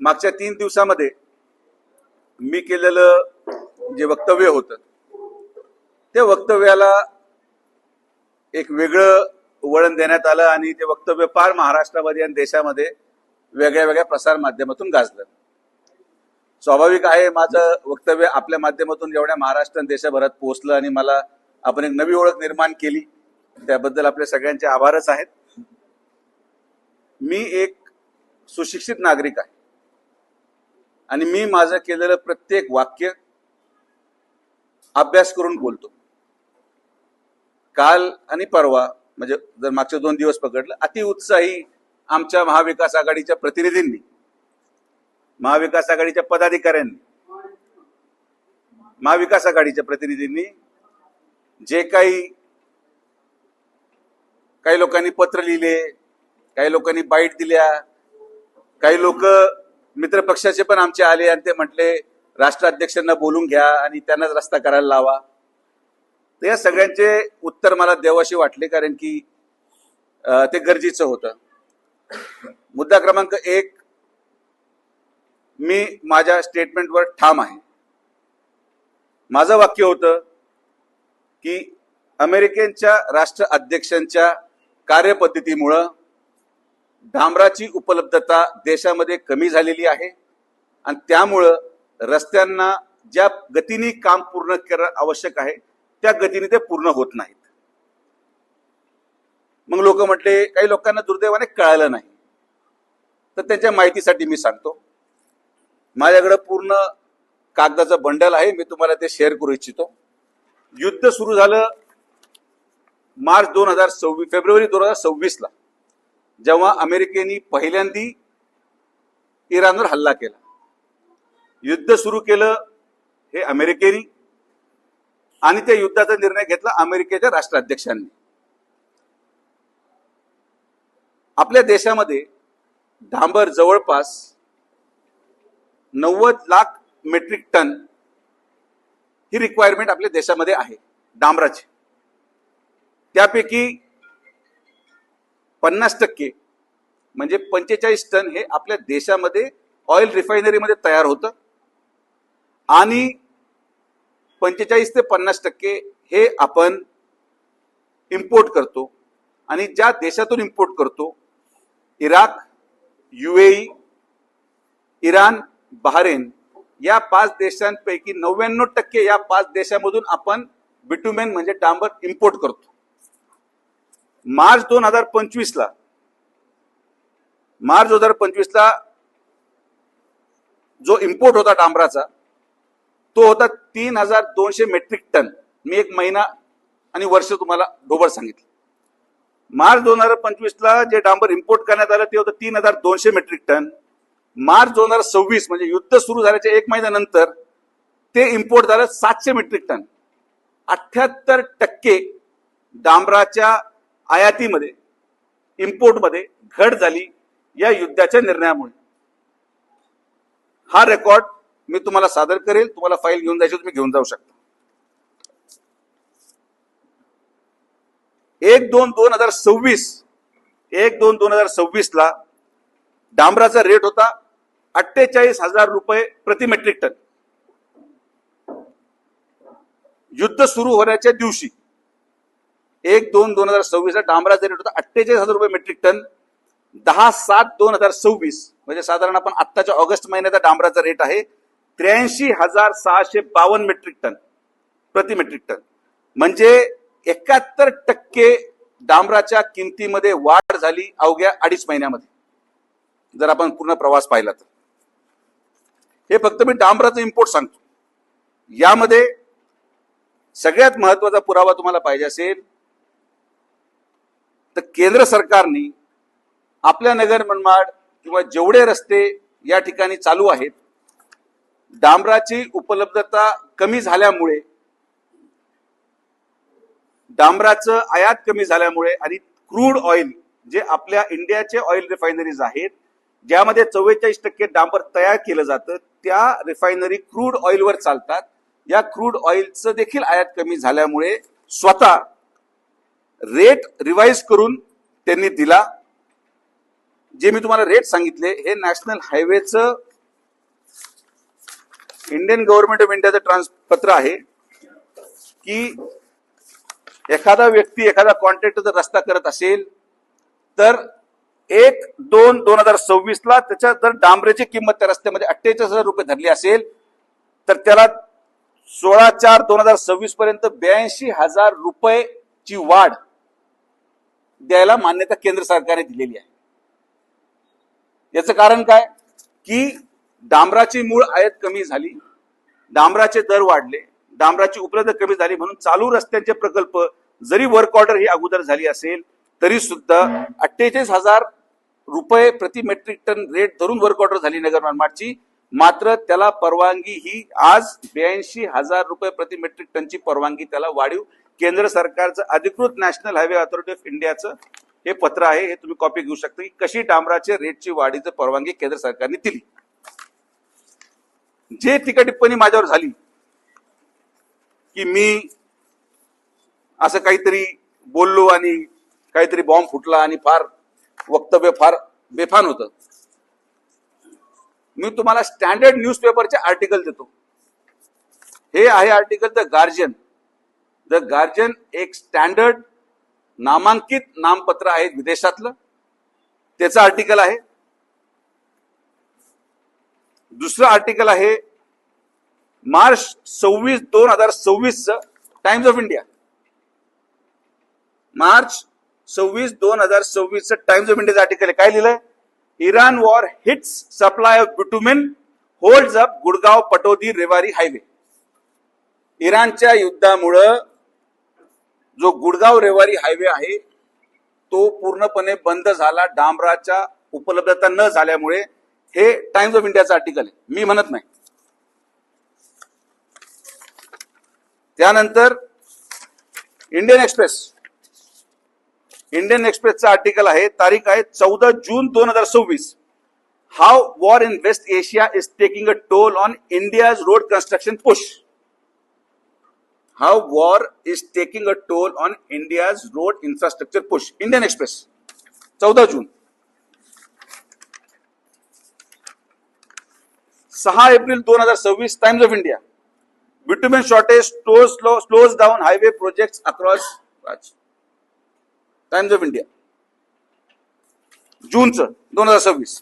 मागच्या 3 दिवसामध्ये मी केलेलं जे वक्तव्य होतं त्या वक्तव्याला एक वेगळं वळण देण्यात आलं आणि ते वक्तव्य पार महाराष्ट्रामध्ये आणि देशामध्ये वेगळ्या वेगळ्या प्रसार माध्यमातून गाजलं. स्वाभाविक आहे, माझं वक्तव्य आपल्या माध्यमातून एवढ्या महाराष्ट्र आणि देशभरात पोहोचलं आणि मला आपण एक नवी ओळख निर्माण केली, त्याबद्दल आपल्या सगळ्यांचे आभारच आहेत. मी एक सुशिक्षित नागरिक आहे आणि मी माझं केलेलं प्रत्येक वाक्य अभ्यास करून बोलतो. काल आणि परवा म्हणजे जर मागचे 2 दिवस पकडलं, अतिउत्साही आमच्या महाविकास आघाडीच्या प्रतिनिधींनी, महाविकास आघाडीच्या पदाधिकाऱ्यांनी, महाविकास आघाडीच्या प्रतिनिधींनी जे काही लोकांनी पत्र लिहिले, काही लोकांनी बाईट दिल्या, काही लोक मित्रपक्षाचे पण आमचे आले आणि ते म्हटले राष्ट्राध्यक्षांना बोलून घ्या आणि त्यांनाच रस्ता करायला लावा. तर या सगळ्यांचे उत्तर मला द्यावंशी वाटले, कारण की ते गरजेचं होतं. मुद्दा क्रमांक 1, मी माझ्या स्टेटमेंटवर ठाम आहे. माझं वाक्य होतं की अमेरिकेच्या राष्ट्राध्यक्षांच्या कार्यपद्धतीमुळं डांबराची उपलब्धता देशामध्ये कमी झालेली आहे आणि त्यामुळं रस्त्यांना ज्या गतीने काम पूर्ण करणं आवश्यक आहे त्या गतीने ते पूर्ण होत नाहीत. मग लोक म्हटले, काही लोकांना दुर्दैवाने कळालं नाही, तर त्यांच्या माहितीसाठी मी सांगतो. माझ्याकडे पूर्ण कागदाचं बंडल आहे, मी तुम्हाला ते शेअर करू इच्छितो. युद्ध सुरू झालं फेब्रुवारी 2026 ला, जेव्हा अमेरिकेने पहिल्यांदी इराणवर हल्ला केला. युद्ध सुरू केलं हे अमेरिकेने आणि त्या युद्धाचा निर्णय घेतला अमेरिकेच्या राष्ट्राध्यक्षांनी. आपल्या देशामध्ये डांबर जवळपास 90 लाख मेट्रिक टन ही रिक्वायरमेंट आपल्या देशामध्ये आहे डांबराची. त्यापैकी 50% म्हणजे 45 टन हे आपल्या देशामध्ये ऑइल रिफायनरीमध्ये तयार होतं आणि 45 ते 50% हे आपण इम्पोर्ट करतो. आणि ज्या देशातून इम्पोर्ट करतो, इराक, UAE, इराण, बहारेन या 5 देशांपैकी 99% या 5 देशांमधून आपण बिटुमेन म्हणजे डांबर इम्पोर्ट करतो. मार्च 2025 ला जो इम्पोर्ट होता डांबराचा तो होता 3200 मेट्रिक टन. मी एक महिना आणि वर्ष तुम्हाला ढोबळ सांगितलं. मार्च 2025 ला जे डांबर इम्पोर्ट करण्यात आलं ते होतं 3200 मेट्रिक टन. मार्च 2026 म्हणजे युद्ध सुरू झाल्याच्या 1 महिन्यानंतर ते इम्पोर्ट झालं 700 मेट्रिक टन. 78% डांबराच्या आयातीमध्ये, इम्पोर्टमध्ये घट झाली या युद्धाच्या निर्णयामुळे. हा रेकॉर्ड मी तुम्हाला सादर करेल. तुम्हाला फाईल घेऊन जायची तुम्ही घेऊन जाऊ शकता. 1/2/2026 ला डांबराचा रेट होता 48,000 रुपये प्रति मेट्रिक टन. युद्ध सुरू होण्याच्या दिवशी 1/2/2026 ला डांबराचा रेट होता 48,000 रुपये मेट्रिक टन. 10/7/2026 म्हणजे साधारण आपण आत्ताच्या ऑगस्ट महिन्याचा डांबराचा रेट आहे 83,652 मेट्रिक टन प्रति मेट्रिक टन. म्हणजे 71% डांबराच्या किमतीमध्ये वाढ झाली अवघ्या 2.5 महिन्यामध्ये, जर आपण पूर्ण प्रवास पाहिला तर. हे फक्त मी डांबराचं इम्पोर्ट सांगतो. यामध्ये सगळ्यात महत्वाचा पुरावा तुम्हाला पाहिजे असेल तर केंद्र सरकारने आपल्या नगर मनमाड किंवा जेवढे रस्ते या ठिकाणी चालू आहेत, डांबराची उपलब्धता कमी झाल्यामुळे, डांबराचं आयात कमी झाल्यामुळे आणि क्रूड ऑइल जे आपल्या इंडियाचे ऑइल रिफायनरीज आहेत ज्यामध्ये 44% डांबर तयार केलं जातं, त्या रिफायनरी क्रूड ऑइलवर चालतात. या क्रूड ऑइलचं देखील आयात कमी झाल्यामुळे स्वतः रेट रिवाइज करून त्यांनी दिला. जे मी तुम्हाला रेट सांगितले हे नॅशनल हायवेचं इंडियन गव्हर्नमेंट ऑफ इंडियाचं पत्र आहे की एखादा व्यक्ती एखादा कॉन्ट्रॅक्टर जर रस्ता करत असेल तर 1/2/2026 ला त्याच्या जर डांबरेची किंमत त्या रस्त्यामध्ये 48,000 रुपये धरली असेल तर त्याला 16/4/2026 पर्यंत 82,000 रुपयेची वाढ द्यायला मान्यता केंद्र सरकारने दिलेली आहे. याचं कारण काय की डांबराची मूळ आयात कमी झाली, डांबराचे दर वाढले, डांबराची उपलब्धता कमी झाली, म्हणून चालू रस्त्यांचे प्रकल्प जरी वर्क ऑर्डर ही अगोदर झाली असेल तरी सुद्धा 48,000 रुपये प्रति मेट्रिक टन रेट धरून वर्क ऑर्डर झाली नगर मनमाडची. मात्र त्याला परवानगी ही आज 82,000 रुपये प्रति मेट्रिक टनची परवानगी त्याला वाढीव केंद्र सरकारचं अधिकृत नॅशनल हायवे अथॉरिटी ऑफ इंडियाचं हे पत्र आहे. हे तुम्ही कॉपी घेऊ शकता की कशी डांबराच्या रेटची वाढीची परवानगी केंद्र सरकारने दिली. जे टीका टिप्पणी माझ्यावर झाली की मी असं काहीतरी बोललो आणि काहीतरी बॉम्ब फुटला आणि फार वक्तव्य फार बेफान होतं, मी तुम्हाला स्टँडर्ड न्यूजपेपरचे आर्टिकल देतो. हे आहे article the guardian. The guardian एक स्टँडर्ड नामांकित नामपत्र आहे विदेशातलं, त्याचं आर्टिकल आहे. दुसरं आर्टिकल आहे March 26/2026 times of India. March 26/2026 times of इंडियाचं आर्टिकल आहे. काय लिहिलंय? Iran war hits supply of bitumen holds up Gurgaon Pataudi Rewari highway. इराणच्या युद्धामुळं जो गुडगाव रेवारी हायवे आहे तो पूर्णपणे बंद झाला डांबराच्या उपलब्धता न झाल्यामुळे. हे टाइम्स ऑफ इंडियाचं आर्टिकल आहे, मी म्हणत नाही. त्यानंतर इंडियन एक्सप्रेस. इंडियन एक्सप्रेसचं आर्टिकल आहे, तारीख आहे 14 June 2026. How war in West Asia is taking a toll on India's road construction push. How war is taking a toll on India's road infrastructure push. Indian Express 14 June. 6 April 2026 Times of India. Bitumen shortage slows down highway projects across. Times of India जूनचं 2026.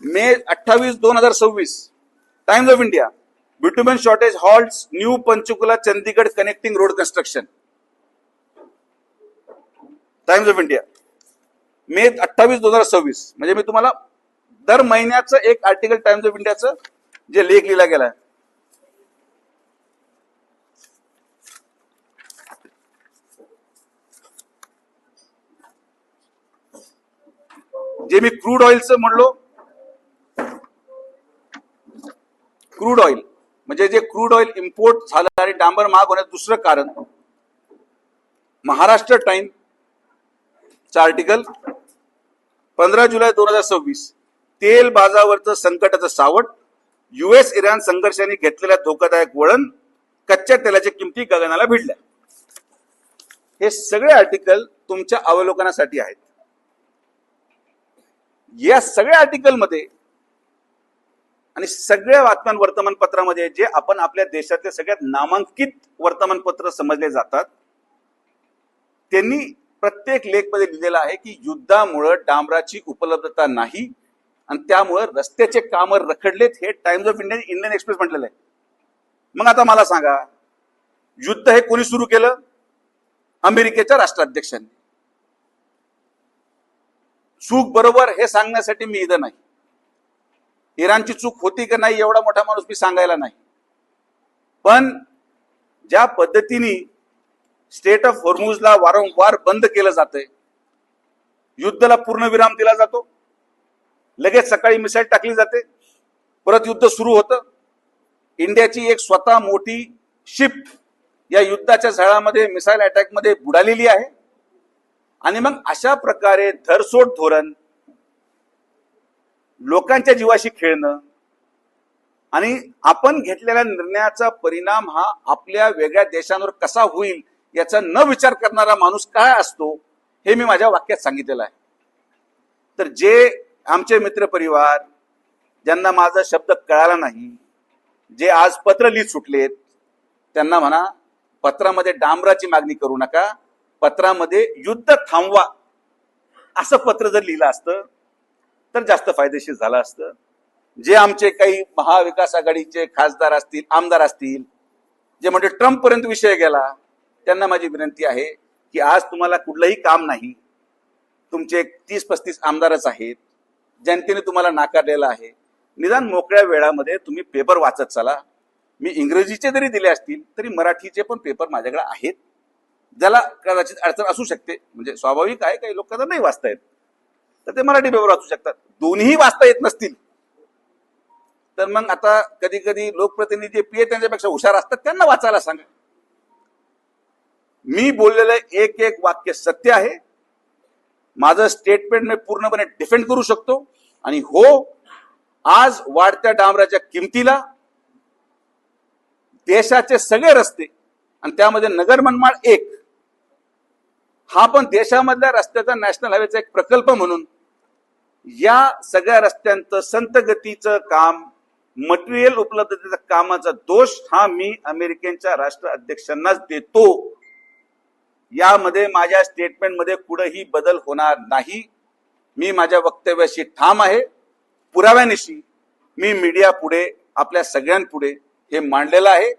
May 28 2026 Times of India. Bitumen shortage halts new Panchkula Chandigarh connecting road construction. Times of India May 28 2026. म्हणजे मी तुम्हाला दर महिन्याचं एक article times of इंडियाचं जे लेख लिहिला गेलाय. जे मी क्रूड ऑइलचं म्हणलो, क्रूड ऑइल म्हणजे जे क्रूड ऑइल इम्पोर्ट झालं आणि डांबर महाग होण्याचं दुसरं कारण, महाराष्ट्र टाइम आर्टिकल 15 जुलै 2026. तेल बाजारावरचं संकटाचं सावट, युएस इराण संघर्षाने घेतलेल्या धोकादायक वळण, कच्च्या तेलाच्या किमती गगनाला भिडल्या. हे सगळे आर्टिकल तुमच्या अवलोकनासाठी आहेत. या सगळ्या आर्टिकलमध्ये आणि सगळ्या वर्तमानपत्रामध्ये जे आपण आपल्या देशातले सगळ्यात नामांकित वर्तमानपत्र समजले जातात त्यांनी प्रत्येक लेखमध्ये लिहिलेलं आहे की युद्धामुळे डांबराची उपलब्धता नाही आणि त्यामुळे रस्त्याचे काम रखडलेत. हे times of India Indian express म्हटलेलं आहे. मग आता मला सांगा, युद्ध हे कोणी सुरू केलं? अमेरिकेच्या राष्ट्राध्यक्षांनी. चूक बरोबर हे सांगण्यासाठी मी इथं नाही. इराणची चूक होती का नाही एवढा मोठा माणूस मी सांगायला नाही. पण ज्या पद्धतीने स्टेट ऑफ हॉर्मुझला वारंवार बंद केलं जातंय, युद्धाला पूर्ण विराम दिला जातो, लगेच सकाळी मिसाईल टाकली जाते, परत युद्ध सुरू होतं. इंडियाची एक स्वतः मोठी शिप या युद्धाच्या झळामध्ये मिसाईल अटॅकमध्ये बुडालेली आहे. आणि मग अशा प्रकारे धरसोड धोरण, लोकांच्या जीवाशी खेळणं आणि आपण घेतलेल्या निर्णयाचा परिणाम हा आपल्या वेगळ्या देशांवर कसा होईल याचा न विचार करणारा माणूस काय असतो हे मी माझ्या वाक्यात सांगितलेलं आहे. तर जे आमचे मित्रपरिवार ज्यांना माझा शब्द कळाला नाही, जे आज पत्र लिहित सुटलेत, त्यांना म्हणा पत्रामध्ये डांबराची मागणी करू नका, पत्रामध्ये युद्ध थांबवा असं पत्र जर लिहिलं असतं तर जास्त फायदेशीर झालं असतं. जे आमचे काही महाविकास आघाडीचे खासदार असतील, आमदार असतील, जे म्हणजे ट्रम्प पर्यंत विषय गेला, त्यांना माझी विनंती आहे की आज तुम्हाला कुठलंही काम नाही, तुमचे 30-35 आमदारच आहेत, जनतेने तुम्हाला नाकारलेलं आहे, निदान मोकळ्या वेळामध्ये तुम्ही पेपर वाचत चला. मी इंग्रजीचे जरी दिले असतील तरी मराठीचे पण पेपर माझ्याकडे आहेत, ज्याला कदाचित अडचण असू शकते, म्हणजे स्वाभाविक आहे, काही लोकांना नाही वाचता येत, तर ते मराठी पेपर वाचू शकतात. दोन्ही वाचता येत नसतील तर मग आता कधी कधी लोकप्रतिनिधी पीए त्यांच्यापेक्षा हुशार असतात, त्यांना वाचायला सांगा. मी बोललेलं एक एक वाक्य सत्य आहे. माझं स्टेटमेंट मी पूर्णपणे डिफेंड करू शकतो. आणि हो, आज वाढत्या डांबराच्या किमतीला देशाचे सगळे रस्ते, आणि त्यामध्ये नगर मनमाड एक, हा पण देशामधल्या रस्त्याचा नॅशनल हायवेचा एक प्रकल्प म्हणून या सगळ्या रस्त्यांचं संत गतीचं काम, मटेरियल उपलब्धतेचा कामाचा दोष हा मी अमेरिकेच्या राष्ट्राध्यक्षांनाच देतो. यामध्ये माझ्या स्टेटमेंटमध्ये कुठेही बदल होणार नाही. मी माझ्या वक्तव्याशी ठाम आहे. पुराव्यानिशी मी मीडिया पुढे, आपल्या सगळ्यांपुढे हे मांडलेलं आहे.